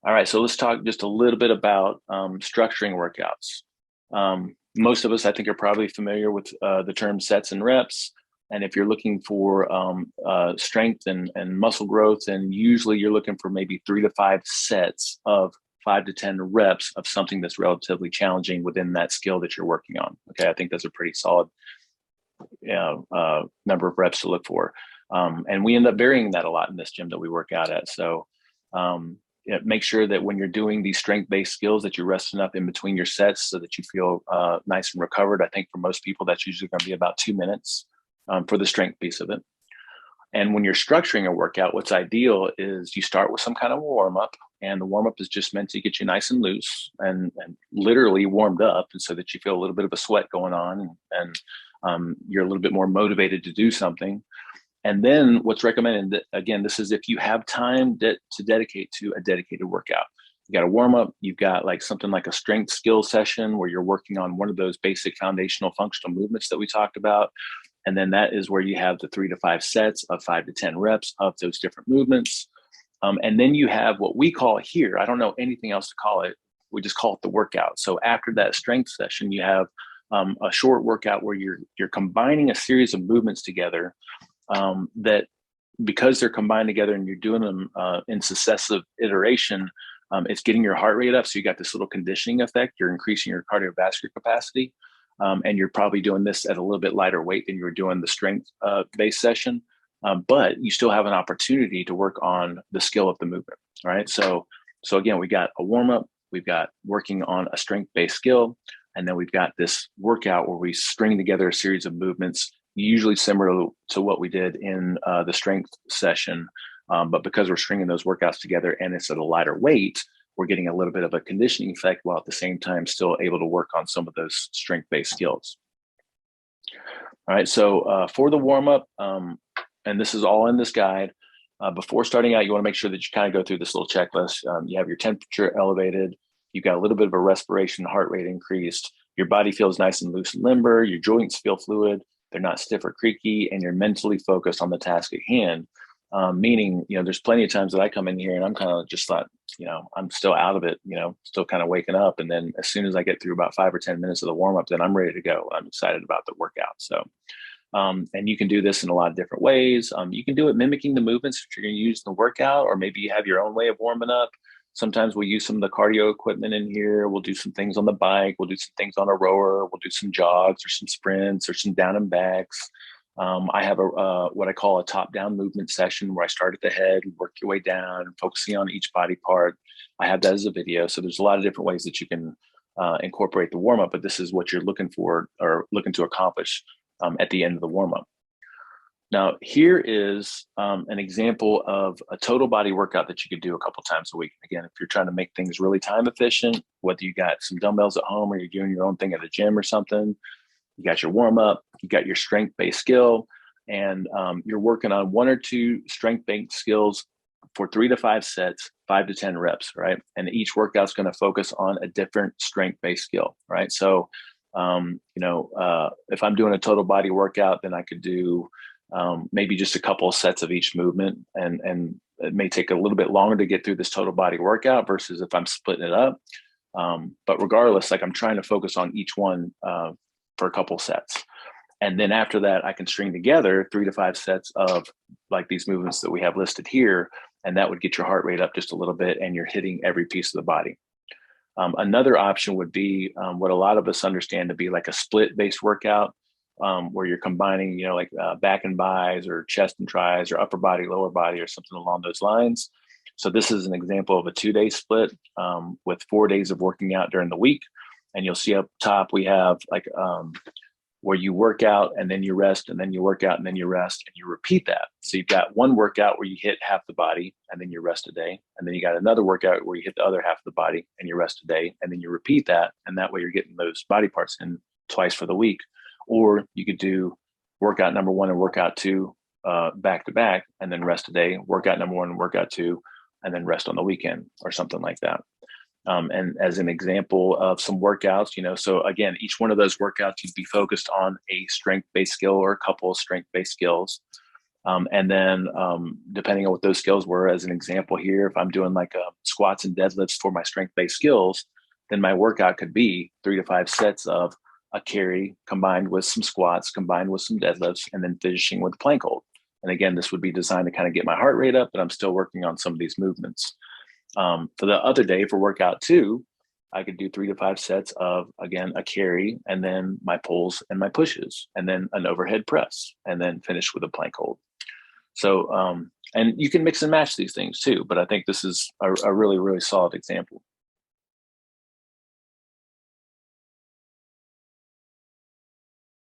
All right, so let's talk just a little bit about structuring workouts. Most of us, I think, are probably familiar with the term sets and reps. And if you're looking for strength and muscle growth, then usually you're looking for maybe 3 to 5 sets of 5 to 10 reps of something that's relatively challenging within that skill that you're working on. Okay, I think that's a pretty solid number of reps to look for. And we end up varying that a lot in this gym that we work out at. So make sure that when you're doing these strength-based skills that you're resting up in between your sets so that you feel nice and recovered. I think for most people, that's usually going to be about 2 minutes for the strength piece of it. And when you're structuring a workout, what's ideal is you start with some kind of warm-up, and the warm-up is just meant to get you nice and loose and literally warmed up, and so that you feel a little bit of a sweat going on, and you're a little bit more motivated to do something. And then what's recommended, again, this is if you have time to dedicate to a dedicated workout. You got a warm up, you've got like something like a strength skill session where you're working on one of those basic foundational functional movements that we talked about. And then that is where you have the 3 to 5 sets of 5 to 10 reps of those different movements. And then you have what we call here, I don't know anything else to call it, we just call it the workout. So after that strength session, you have a short workout where you're combining a series of movements together that, because they're combined together and you're doing them in successive iteration, it's getting your heart rate up. So you got this little conditioning effect. You're increasing your cardiovascular capacity. And you're probably doing this at a little bit lighter weight than you were doing the strength-based session. But you still have an opportunity to work on the skill of the movement, right? So again, we got a warm-up, we've got working on a strength-based skill, and then we've got this workout where we string together a series of movements, usually similar to what we did in the strength session. But because we're stringing those workouts together and it's at a lighter weight, we're getting a little bit of a conditioning effect while at the same time still able to work on some of those strength-based skills. All right, so for the warm-up, and this is all in this guide, before starting out, you want to make sure that you kind of go through this little checklist. You have your temperature elevated, you've got a little bit of a respiration, heart rate increased, your body feels nice and loose and limber, your joints feel fluid, they're not stiff or creaky, and you're mentally focused on the task at hand. Meaning, there's plenty of times that I come in here and I'm kind of just like, I'm still out of it, still kind of waking up. And then as soon as I get through about 5 or 10 minutes of the warm up, then I'm ready to go. I'm excited about the workout. So, and you can do this in a lot of different ways. You can do it mimicking the movements that you're going to use in the workout, or maybe you have your own way of warming up. Sometimes we'll use some of the cardio equipment in here. We'll do some things on the bike. We'll do some things on a rower. We'll do some jogs or some sprints or some down and backs. I have what I call a top-down movement session where I start at the head, work your way down, focusing on each body part. I have that as a video. So there's a lot of different ways that you can incorporate the warm-up, but this is what you're looking for or looking to accomplish at the end of the warm-up. Now, here is an example of a total body workout that you could do a couple times a week. Again, if you're trying to make things really time efficient, whether you got some dumbbells at home or you're doing your own thing at the gym or something, you got your warm up, you got your strength-based skill, and you're working on 1 or 2 strength-based skills for 3 to 5 sets, 5 to 10 reps, right? And each workout's going to focus on a different strength-based skill, right? So, if I'm doing a total body workout, then I could do maybe just a couple of sets of each movement, and it may take a little bit longer to get through this total body workout versus if I'm splitting it up. But regardless, like I'm trying to focus on each one for a couple sets. And then after that, I can string together 3 to 5 sets of like these movements that we have listed here. And that would get your heart rate up just a little bit and you're hitting every piece of the body. Another option would be what a lot of us understand to be like a split based workout, where you're combining, like back and bis or chest and tris or upper body, lower body, or something along those lines. So this is an example of a 2-day split with 4 days of working out during the week. And you'll see up top, we have like where you work out and then you rest, and then you work out and then you rest, and you repeat that. So you've got one workout where you hit half the body and then you rest a day. And then you got another workout where you hit the other half of the body and you rest a day. And then you repeat that. And that way you're getting those body parts in twice for the week. Or you could do workout number 1 and workout 2 back to back, and then rest a day, workout number 1 and workout 2, and then rest on the weekend or something like that. And as an example of some workouts, so again, each one of those workouts, you'd be focused on a strength-based skill or a couple of strength-based skills. And then depending on what those skills were, as an example here, if I'm doing like squats and deadlifts for my strength-based skills, then my workout could be 3 to 5 sets of a carry combined with some squats, combined with some deadlifts, and then finishing with a plank hold. And again, this would be designed to kind of get my heart rate up, but I'm still working on some of these movements. For the other day for workout two, I could do 3 to 5 sets of, again, a carry, and then my pulls and my pushes, and then an overhead press, and then finish with a plank hold. So, and you can mix and match these things too, but I think this is a really, really solid example.